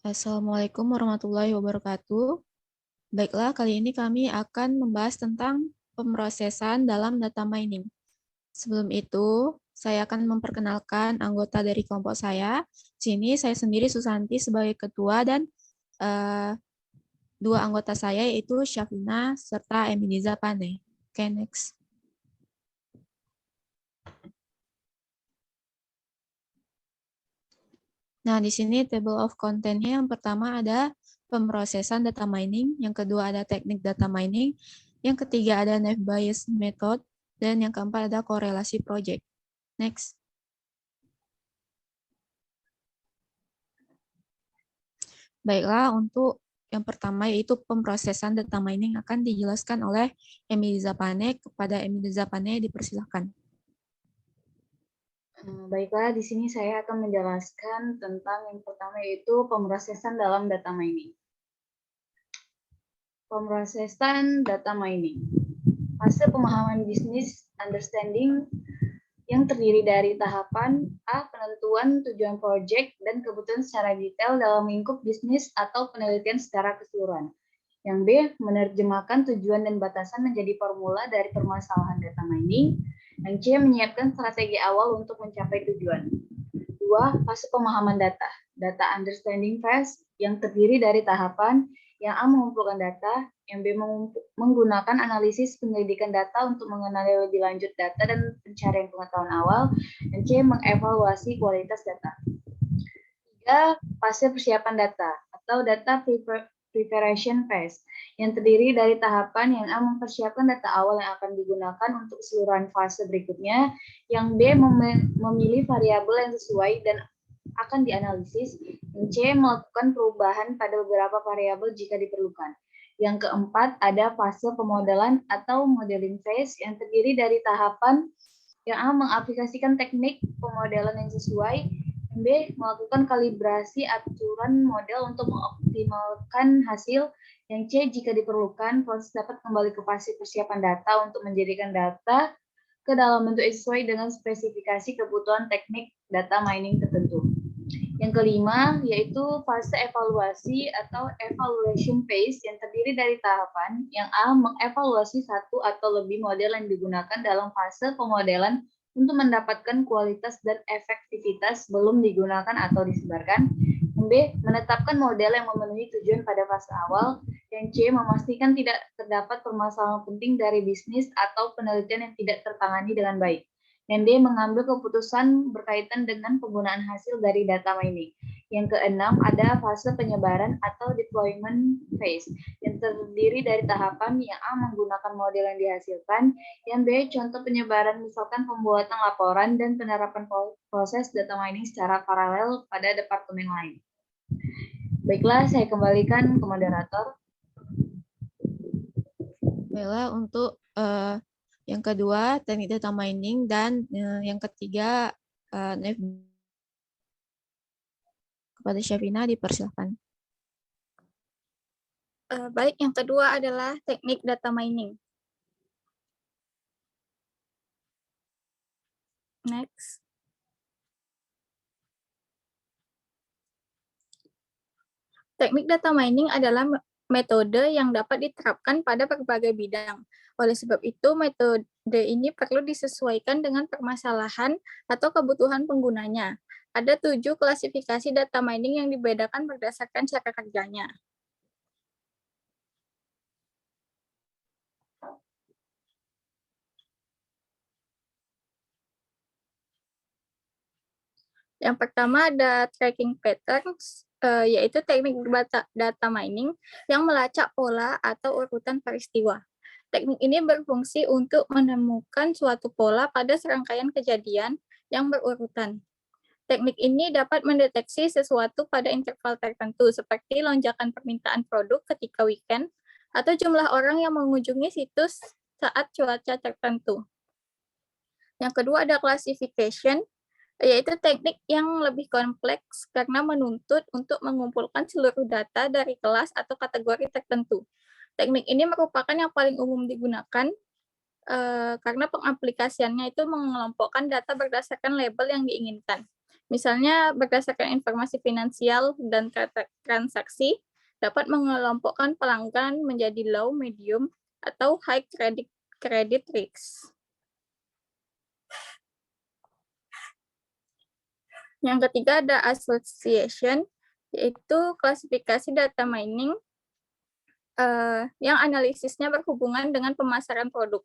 Assalamualaikum warahmatullahi wabarakatuh. Baiklah, kali ini kami akan membahas tentang pemrosesan dalam data mining. Sebelum itu, saya akan memperkenalkan anggota dari kelompok saya. Sini saya sendiri Susanti sebagai ketua dan dua anggota saya yaitu Syafina serta Emiliza Pane. Oke, next. Nah, di sini table of content-nya yang pertama ada pemrosesan data mining, yang kedua ada teknik data mining, yang ketiga ada naive Bayes method, dan yang keempat ada korelasi project. Next. Baiklah, untuk yang pertama yaitu pemrosesan data mining akan dijelaskan oleh Emiliza Pane. Kepada Emiliza Pane dipersilakan. Baiklah, di sini saya akan menjelaskan tentang yang pertama yaitu pemrosesan dalam data mining. Pemrosesan data mining. Fase pemahaman bisnis understanding yang terdiri dari tahapan A. Penentuan tujuan proyek dan kebutuhan secara detail dalam lingkup bisnis atau penelitian secara keseluruhan. Yang B. Menerjemahkan tujuan dan batasan menjadi formula dari permasalahan data mining. Yang C. Menyiapkan strategi awal untuk mencapai tujuan. 2. Fase pemahaman data. Data understanding phase yang terdiri dari tahapan yang A. Mengumpulkan data, yang B. Menggunakan analisis penyelidikan data untuk mengenali lebih lanjut data dan pencarian pengetahuan awal, dan C. Mengevaluasi kualitas data. 3. Fase persiapan data atau data preparation phase yang terdiri dari tahapan yang A. Mempersiapkan data awal yang akan digunakan untuk keseluruhan fase berikutnya, yang B. Memilih variabel yang sesuai dan akan dianalisis, yang C. Melakukan perubahan pada beberapa variabel jika diperlukan. Yang keempat, ada fase pemodelan atau modeling phase yang terdiri dari tahapan yang A. Mengaplikasikan teknik pemodelan yang sesuai, yang B. Melakukan kalibrasi aturan model untuk mengoptimalkan hasil, yang C. Jika diperlukan, proses dapat kembali ke fase persiapan data untuk menjadikan data ke dalam bentuk sesuai dengan spesifikasi kebutuhan teknik data mining tertentu. Yang kelima, yaitu fase evaluasi atau evaluation phase yang terdiri dari tahapan yang A. Mengevaluasi satu atau lebih model yang digunakan dalam fase pemodelan untuk mendapatkan kualitas dan efektivitas belum digunakan atau disebarkan. Yang B. Menetapkan model yang memenuhi tujuan pada fase awal. Yang C. Memastikan tidak terdapat permasalahan penting dari bisnis atau penelitian yang tidak tertangani dengan baik. Yang D. Mengambil keputusan berkaitan dengan penggunaan hasil dari data mining. Yang keenam, ada fase penyebaran atau deployment phase yang terdiri dari tahapan yang A. Menggunakan model yang dihasilkan, yang B. Contoh penyebaran misalkan pembuatan laporan dan penerapan proses data mining secara paralel pada departemen lain. Baiklah, saya kembalikan ke moderator. Baiklah, untuk yang kedua, teknik data mining, dan yang ketiga, kepada Syafina dipersilakan. Baik, yang kedua adalah teknik data mining. Next. Teknik data mining adalah metode yang dapat diterapkan pada berbagai bidang. Oleh sebab itu, metode ini perlu disesuaikan dengan permasalahan atau kebutuhan penggunanya. Ada 7 klasifikasi data mining yang dibedakan berdasarkan cara kerjanya. Yang pertama ada tracking patterns, yaitu teknik data mining yang melacak pola atau urutan peristiwa. Teknik ini berfungsi untuk menemukan suatu pola pada serangkaian kejadian yang berurutan. Teknik ini dapat mendeteksi sesuatu pada interval tertentu, seperti lonjakan permintaan produk ketika weekend, atau jumlah orang yang mengunjungi situs saat cuaca tertentu. Yang kedua ada classification, yaitu teknik yang lebih kompleks karena menuntut untuk mengumpulkan seluruh data dari kelas atau kategori tertentu. Teknik ini merupakan yang paling umum digunakan karena pengaplikasiannya itu mengelompokkan data berdasarkan label yang diinginkan. Misalnya berdasarkan informasi finansial dan transaksi, dapat mengelompokkan pelanggan menjadi low, medium, atau high credit risk. Yang ketiga ada association, yaitu klasifikasi data mining yang analisisnya berhubungan dengan pemasaran produk.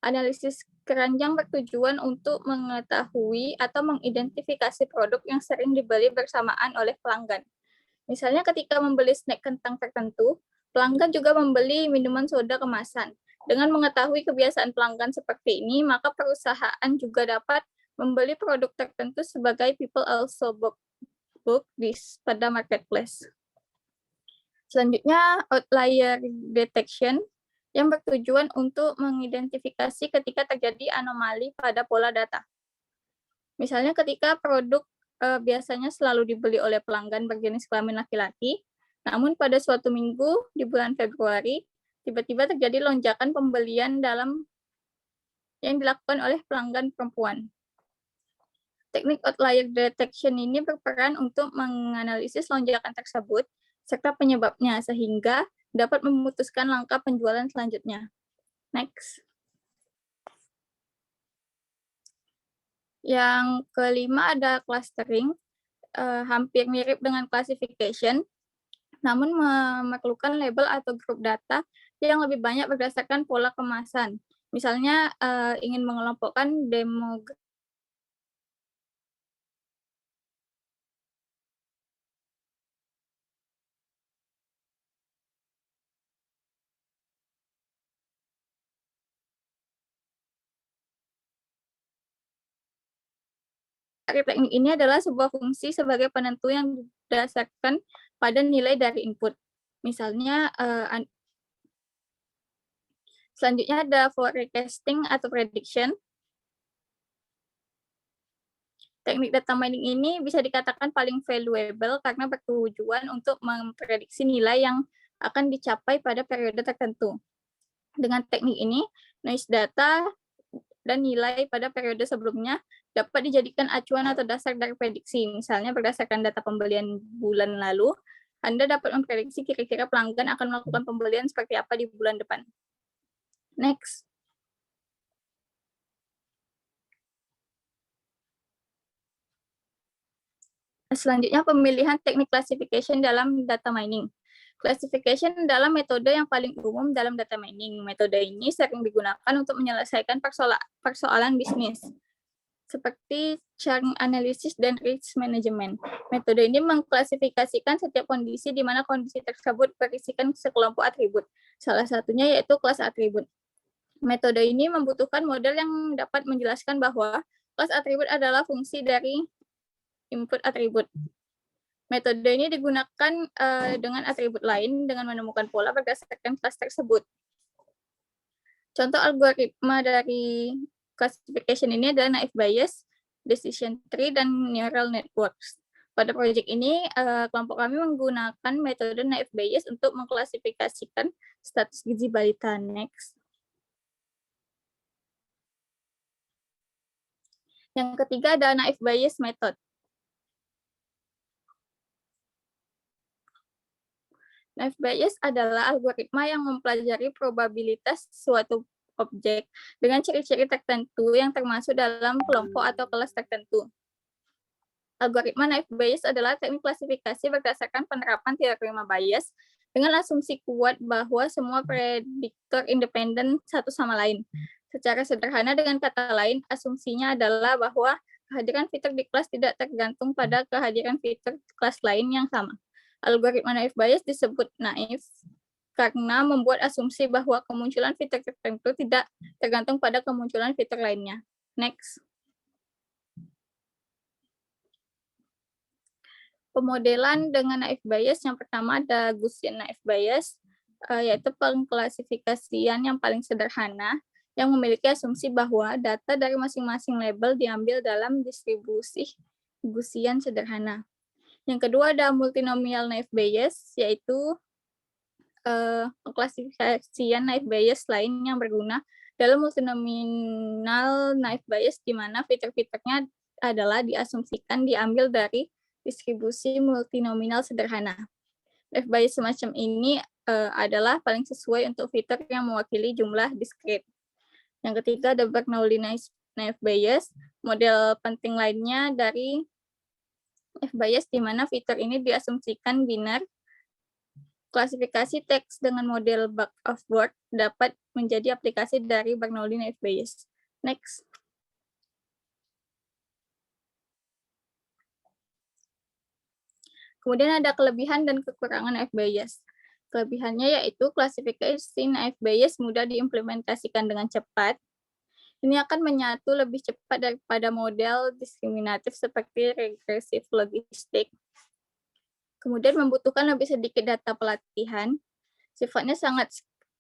Analisis keranjang bertujuan untuk mengetahui atau mengidentifikasi produk yang sering dibeli bersamaan oleh pelanggan. Misalnya ketika membeli snack kentang tertentu, pelanggan juga membeli minuman soda kemasan. Dengan mengetahui kebiasaan pelanggan seperti ini, maka perusahaan juga dapat membeli produk tertentu sebagai people also book this pada marketplace. Selanjutnya, outlier detection yang bertujuan untuk mengidentifikasi ketika terjadi anomali pada pola data. Misalnya ketika produk biasanya selalu dibeli oleh pelanggan berjenis kelamin laki-laki, namun pada suatu minggu di bulan Februari, tiba-tiba terjadi lonjakan pembelian yang dilakukan oleh pelanggan perempuan. Teknik outlier detection ini berperan untuk menganalisis lonjakan tersebut serta penyebabnya sehingga dapat memutuskan langkah penjualan selanjutnya. Next. Yang kelima ada clustering, hampir mirip dengan classification, namun memerlukan label atau grup data yang lebih banyak berdasarkan pola kemasan. Misalnya ingin mengelompokkan demografik teknik ini adalah sebuah fungsi sebagai penentu yang didasarkan pada nilai dari input. Misalnya, selanjutnya ada forecasting atau prediction. Teknik data mining ini bisa dikatakan paling valuable karena bertujuan untuk memprediksi nilai yang akan dicapai pada periode tertentu. Dengan teknik ini, noise data dan nilai pada periode sebelumnya dapat dijadikan acuan atau dasar dari prediksi. Misalnya berdasarkan data pembelian bulan lalu, Anda dapat memprediksi kira-kira pelanggan akan melakukan pembelian seperti apa di bulan depan. Next. Selanjutnya pemilihan teknik classification dalam data mining. Classification adalah metode yang paling umum dalam data mining. Metode ini sering digunakan untuk menyelesaikan persoalan bisnis, seperti churn analysis dan risk management. Metode ini mengklasifikasikan setiap kondisi di mana kondisi tersebut berisikan sekelompok atribut. Salah satunya yaitu kelas atribut. Metode ini membutuhkan model yang dapat menjelaskan bahwa kelas atribut adalah fungsi dari input atribut. Metode ini digunakan dengan atribut lain dengan menemukan pola berdasarkan kelas tersebut. Contoh algoritma dari classification ini adalah naive Bayes, decision tree, dan neural networks. Pada proyek ini, kelompok kami menggunakan metode naive Bayes untuk mengklasifikasikan status gizi balita. Next. Yang ketiga ada naive Bayes method. Naive Bayes adalah algoritma yang mempelajari probabilitas suatu objek dengan ciri-ciri tertentu yang termasuk dalam kelompok atau kelas tertentu. Algoritma naive Bayes adalah teknik klasifikasi berdasarkan penerapan teorema Bayes dengan asumsi kuat bahwa semua prediktor independen satu sama lain. Secara sederhana dengan kata lain, asumsinya adalah bahwa kehadiran fitur di kelas tidak tergantung pada kehadiran fitur kelas lain yang sama. Algoritma naive Bayes disebut naif karena membuat asumsi bahwa kemunculan fitur tertentu tidak tergantung pada kemunculan fitur lainnya. Next. Pemodelan dengan naive Bayes, yang pertama ada Gaussian naive Bayes, yaitu pengklasifikasian yang paling sederhana yang memiliki asumsi bahwa data dari masing-masing label diambil dalam distribusi Gaussian sederhana. Yang kedua ada multinomial naive Bayes, yaitu pengklasifikasian naive Bayes lain yang berguna dalam multinomial naive Bayes, di mana fitur-fiturnya adalah diasumsikan diambil dari distribusi multinominal sederhana. Naive Bayes semacam ini adalah paling sesuai untuk fitur yang mewakili jumlah diskrit. Yang ketiga, ada Bernoulli Naive Bayes. Model penting lainnya dari Naive Bayes di mana fitur ini diasumsikan biner. Klasifikasi teks dengan model bug of word dapat menjadi aplikasi dari Bernoulli Naive Bayes. Next. Kemudian ada kelebihan dan kekurangan Naive Bayes. Kelebihannya yaitu klasifikasi Naive Bayes mudah diimplementasikan dengan cepat. Ini akan menyatu lebih cepat daripada model diskriminatif seperti regresif logistik. Kemudian membutuhkan lebih sedikit data pelatihan. Sifatnya sangat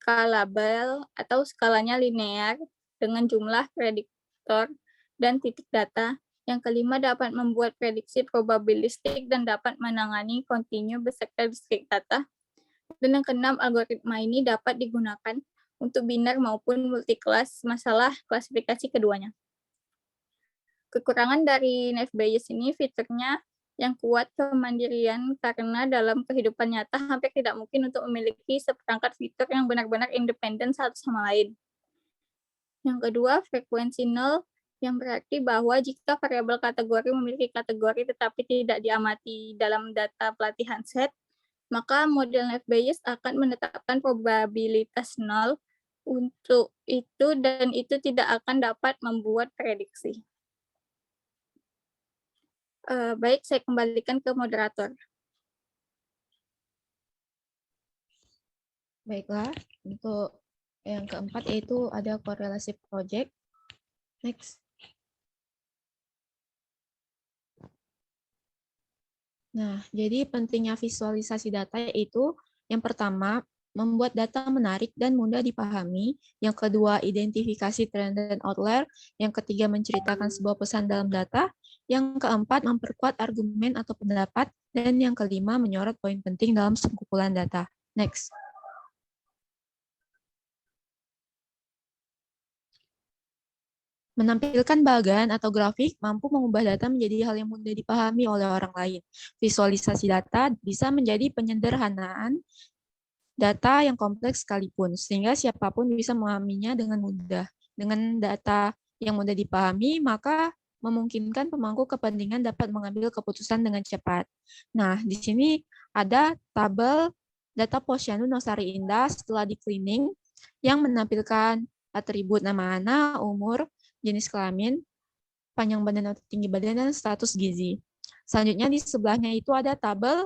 scalable atau skalanya linear dengan jumlah prediktor dan titik data. Yang kelima, dapat membuat prediksi probabilistik dan dapat menangani kontinu beserta diskrit data. Dan yang keenam, algoritma ini dapat digunakan untuk biner maupun multi-kelas masalah klasifikasi keduanya. Kekurangan dari Naive Bayes ini fiturnya yang kuat kemandirian karena dalam kehidupan nyata hampir tidak mungkin untuk memiliki seperangkat fitur yang benar-benar independen satu sama lain. Yang kedua, frekuensi nol, yang berarti bahwa jika variabel kategori memiliki kategori tetapi tidak diamati dalam data pelatihan set, maka model Naive Bayes akan menetapkan probabilitas nol untuk itu dan itu tidak akan dapat membuat prediksi. Baik, saya kembalikan ke moderator. Baiklah, untuk yang keempat yaitu ada korelasi project. Next. Nah, jadi pentingnya visualisasi data yaitu yang pertama, membuat data menarik dan mudah dipahami. Yang kedua, identifikasi tren dan outlier. Yang ketiga, menceritakan sebuah pesan dalam data. Yang keempat, memperkuat argumen atau pendapat. Dan yang kelima, menyorot poin penting dalam kumpulan data. Next. Menampilkan bagan atau grafik mampu mengubah data menjadi hal yang mudah dipahami oleh orang lain. Visualisasi data bisa menjadi penyederhanaan data yang kompleks sekalipun, sehingga siapapun bisa memahaminya dengan mudah. Dengan data yang mudah dipahami, maka memungkinkan pemangku kepentingan dapat mengambil keputusan dengan cepat. Nah, di sini ada tabel data Posyandu Nosari Indah setelah di cleaning yang menampilkan atribut nama anak, umur, jenis kelamin, panjang badan atau tinggi badan, dan status gizi. Selanjutnya di sebelahnya itu ada tabel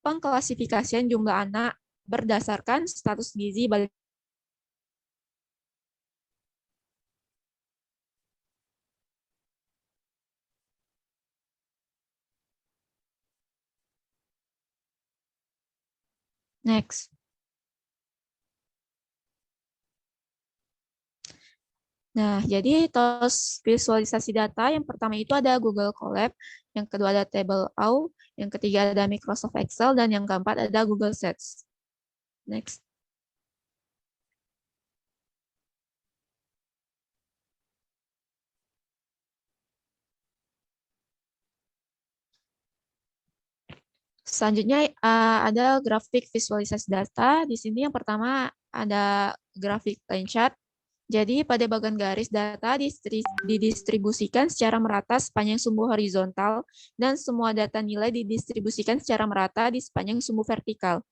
pengklasifikasian jumlah anak berdasarkan status gizi balita. Next. Nah, jadi tos visualisasi data yang pertama itu ada Google Colab, yang kedua ada Tableau, yang ketiga ada Microsoft Excel, dan yang keempat ada Google Sheets. Next. Selanjutnya ada grafik visualisasi data. Di sini yang pertama ada grafik line chart. Jadi pada bagian garis data didistribusikan secara merata sepanjang sumbu horizontal dan semua data nilai didistribusikan secara merata di sepanjang sumbu vertikal.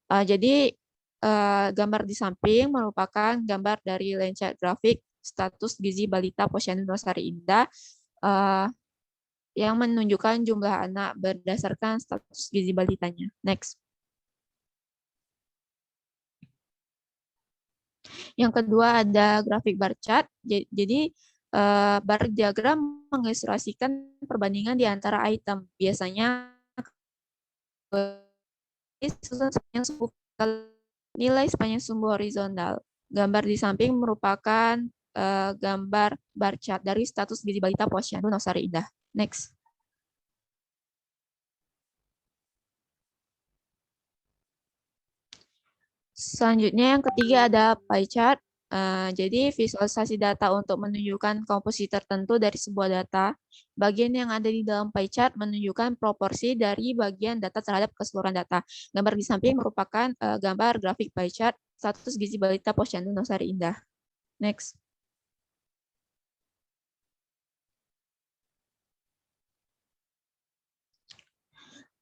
Jadi gambar di samping merupakan gambar dari line chart grafik status gizi balita Posyandu Nosari Indah yang menunjukkan jumlah anak berdasarkan status gizi balitanya. Next. Yang kedua ada grafik bar chart. Jadi bar diagram mengilustrasikan perbandingan di antara item. Biasanya nilai sepanjang sumbu horizontal. Gambar di samping merupakan gambar bar chart dari status gizi balita Posyandu Nosari Indah. Next. Selanjutnya yang ketiga ada pie chart. Jadi visualisasi data untuk menunjukkan komposisi tertentu dari sebuah data. Bagian yang ada di dalam pie chart menunjukkan proporsi dari bagian data terhadap keseluruhan data. Gambar di samping merupakan gambar grafik pie chart status gizi balita Posyandu Nosari Indah. Next.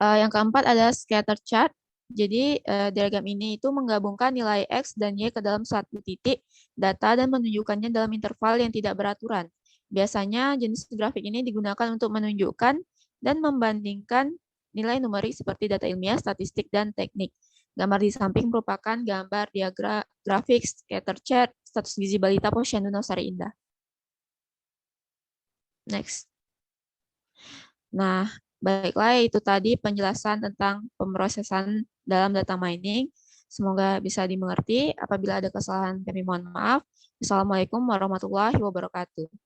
Yang keempat adalah scatter chart. Jadi diagram ini itu menggabungkan nilai X dan Y ke dalam satu titik data dan menunjukkannya dalam interval yang tidak beraturan. Biasanya jenis grafik ini digunakan untuk menunjukkan dan membandingkan nilai numerik seperti data ilmiah, statistik, dan teknik. Gambar di samping merupakan gambar diagram grafik scatter chart status gizi balita Posyandu Nosari Indah. Next. Nah, baiklah, itu tadi penjelasan tentang pemrosesan dalam data mining. Semoga bisa dimengerti. Apabila ada kesalahan, kami mohon maaf. Assalamualaikum warahmatullahi wabarakatuh.